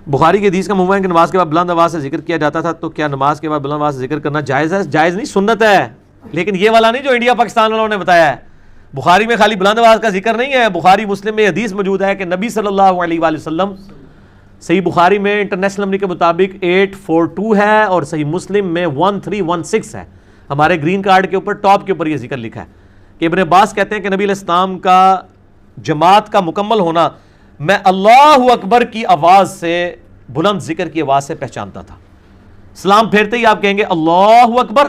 بخاری کی حدیث کا مفہوم ہے کہ نماز کے بعد بلند آواز سے ذکر کیا جاتا تھا، تو کیا نماز کے بعد بلند آواز سے ذکر کرنا جائز ہے؟ جائز نہیں، سنت ہے، لیکن یہ والا نہیں جو انڈیا پاکستان والوں نے بتایا ہے۔ بخاری میں خالی بلند آواز کا ذکر نہیں ہے، بخاری مسلم میں حدیث موجود ہے کہ نبی صلی اللہ علیہ وآلہ وسلم، صحیح بخاری میں انٹرنیشنل نمبر کے مطابق 842 ہے اور صحیح مسلم میں 1316 ہے، ہمارے گرین کارڈ کے اوپر ٹاپ کے اوپر یہ ذکر لکھا ہے کہ ابن عباس کہتے ہیں کہ نبی علیہ السلام کا جماعت کا مکمل ہونا میں اللہ اکبر کی آواز سے، بلند ذکر کی آواز سے پہچانتا تھا۔ سلام پھیرتے ہی آپ کہیں گے اللہ اکبر،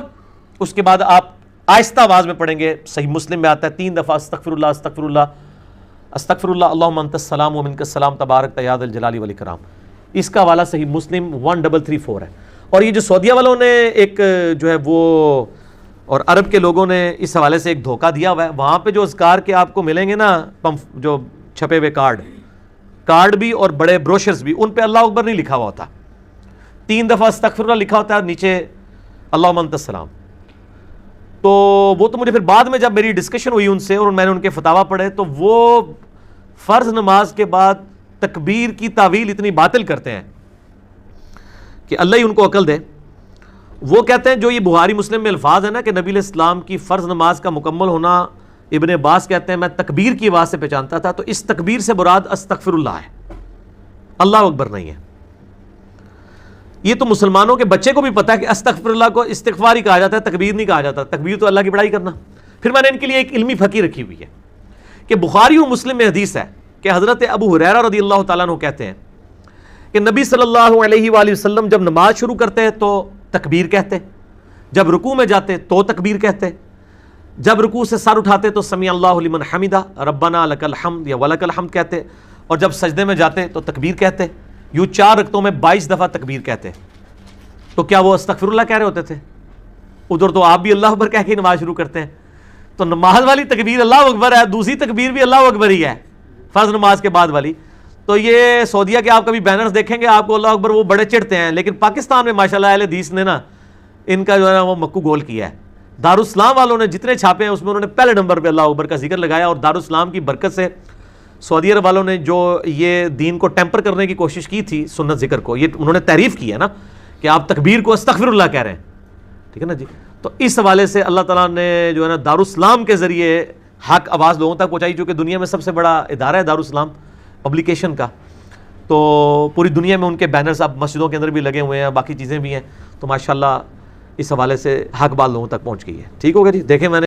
اس کے بعد آپ آہستہ آواز میں پڑھیں گے، صحیح مسلم میں آتا ہے 3 دفعہ استغفر اللہ استغفر اللہ استغفر اللہ اللہم انت السلام و منک السلام تبارک یا ذا الجلال والاکرام۔ اس کا حوالہ صحیح مسلم 1334 ہے۔ اور یہ جو سعودیہ والوں نے ایک جو ہے وہ، اور عرب کے لوگوں نے اس حوالے سے ایک دھوکہ دیا ہوا ہے، وہاں پہ جو اذکار کے آپ کو ملیں گے نا جو چھپے ہوئے کارڈ بھی اور بڑے بروشرز بھی، ان پہ اللہ اکبر نہیں لکھا ہوا ہوتا، 3 دفعہ استغفر اللہ لکھا ہوتا ہے، نیچے اللہم انت السلام۔ تو وہ تو مجھے پھر بعد میں جب میری ڈسکشن ہوئی ان سے اور میں نے ان کے فتاویٰ پڑھے، تو وہ فرض نماز کے بعد تکبیر کی تعویل اتنی باطل کرتے ہیں کہ اللہ ہی ان کو عقل دے۔ وہ کہتے ہیں جو یہ بخاری مسلم میں الفاظ ہے نا کہ نبی علیہ السلام کی فرض نماز کا مکمل ہونا، ابن عباس کہتے ہیں میں تکبیر کی آواز سے پہچانتا تھا، تو اس تکبیر سے مراد استغفر اللہ ہے، اللہ اکبر نہیں ہے۔ یہ تو مسلمانوں کے بچے کو بھی پتا ہے کہ استغفر اللہ کو استغفار ہی کہا جاتا ہے، تکبیر نہیں کہا جاتا، تکبیر تو اللہ کی بڑائی کرنا۔ پھر میں نے ان کے لیے ایک علمی پھکی رکھی ہوئی ہے کہ بخاری و مسلم میں حدیث ہے کہ حضرت ابو ہریرہ رضی اللہ تعالیٰ عنہ کہتے ہیں کہ نبی صلی اللہ علیہ وآلہ وسلم جب نماز شروع کرتے ہیں تو تکبیر کہتے، جب رکوع میں جاتے تو تکبیر کہتے، جب رکوع سے سر اٹھاتے تو سمیع اللہ لمن حمدہ ربنا لک الحمد یا ولک الحمد کہتے، اور جب سجدے میں جاتے تو تکبیر کہتے۔ یوں 4 رکعتوں میں 22 دفعہ تکبیر کہتے۔ تو کیا وہ استغفر اللہ کہہ رہے ہوتے تھے؟ ادھر تو آپ بھی اللہ اکبر کہہ کے نماز شروع کرتے ہیں، تو نماز والی تکبیر اللہ اکبر ہے، دوسری تکبیر بھی اللہ اکبر ہی ہے فرض نماز کے بعد والی۔ تو یہ سعودیہ کے آپ کبھی بینرز دیکھیں گے آپ کو اللہ اکبر وہ بڑے چڑھتے ہیں، لیکن پاکستان میں ماشاءاللہ اہل حدیث نے نا ان کا جو ہے نا وہ مکو گول کیا ہے۔ دارالاسلام والوں نے جتنے چھاپے ہیں اس میں انہوں نے پہلے نمبر پہ اللہ اکبر کا ذکر لگایا، اور دارالاسلام کی برکت سے سعودی عرب والوں نے جو یہ دین کو ٹیمپر کرنے کی کوشش کی تھی سنت ذکر کو، یہ انہوں نے تعریف کی ہے نا کہ آپ تکبیر کو استغفر اللہ کہہ رہے ہیں، ٹھیک ہے نا جی۔ تو اس حوالے سے اللہ تعالیٰ نے جو ہے نا دارالاسلام کے ذریعے حق آواز لوگوں تک پہنچائی، چونکہ دنیا میں سب سے بڑا ادارہ ہے دارالاسلام پبلیکیشن کا، تو پوری دنیا میں ان کے بینرز اب مسجدوں کے اندر بھی لگے ہوئے ہیں، باقی چیزیں بھی ہیں، تو ماشاءاللہ اس حوالے سے حق بات لوگوں تک پہنچ گئی ہے۔ ٹھیک ہوگا جی، دیکھیں میں نے